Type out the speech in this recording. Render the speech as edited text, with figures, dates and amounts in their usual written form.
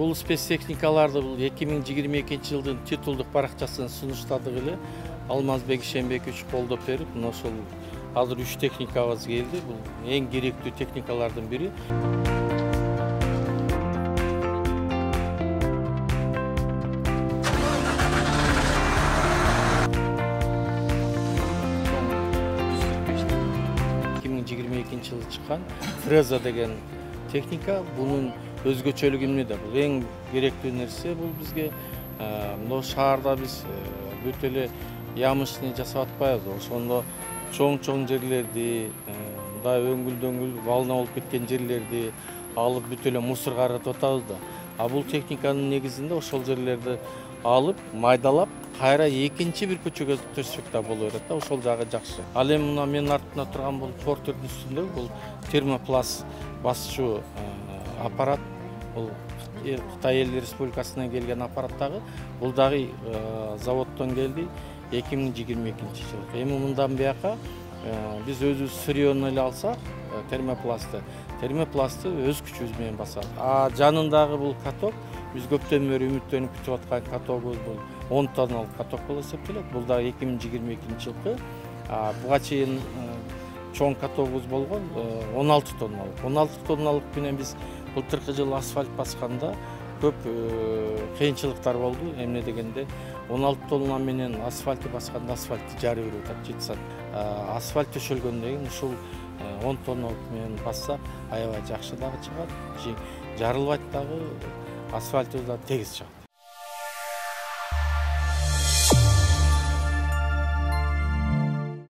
Бул спецтехникаларды бул 2022 жылдын титулдук баракчасына сунуштадык эле Алмазбек Ишенбекович колдоп берип, мына ошол азыр 3 техникабыз келди. Бул эң керектүү техникалардын бири. Жылы чыккан фреза деген техника. Бунун өзгөчөлүгү эмнеде? Бул эң керектүү нерсе бул бизге. Мына шаарда биз бүт эле ямочный жасап атпайбызбы? Ошондо чоң жерлерди, мындай өңгүл-дөңгүл волна болуп кеткен жерлерди алып бүт эле мусор каратып атабыз да. А бул техниканын негизинде ошол жерлерди алып, майдалап, кайра экинчи бир көчөгө төшсөк да боло берет да, ошол жагы жакшы. Ал эми мына менин артымда турган бул портердин үстүндө бул термопласт басчу аппарат. Бул Кытай Эл Республикасынан келген аппарат дагы. Бул дагы заводдон келди 2022 жылы. Эми мындан бияка биз өзүбүз сырьёну эле алсак, термопластты өз күчүбүз менен басабыз. А жанындагы бул каток биз көптөн бери үмүттөнүп күтүп аткан катогубуз бул 10 тонналык каток болуп эсептелет. Бул дагы 2022 жылкы. Буга чейин чоң катогубуз болгон 16 тонналык. 16 тонналык менен биз былтыркы жылы асфальт басканда көп кыйынчылыктар болду. Эмне дегенде 16 тонна менен асфальтты басканда асфальтты жарып берип атат, жетсат. Асфальт төшөлгөндөн кийин ушул 10 тонналык менен басса аябай жакшы дагы чыгат. Жарылбайт дагы, асфальтыбыз да тегиз чыгат.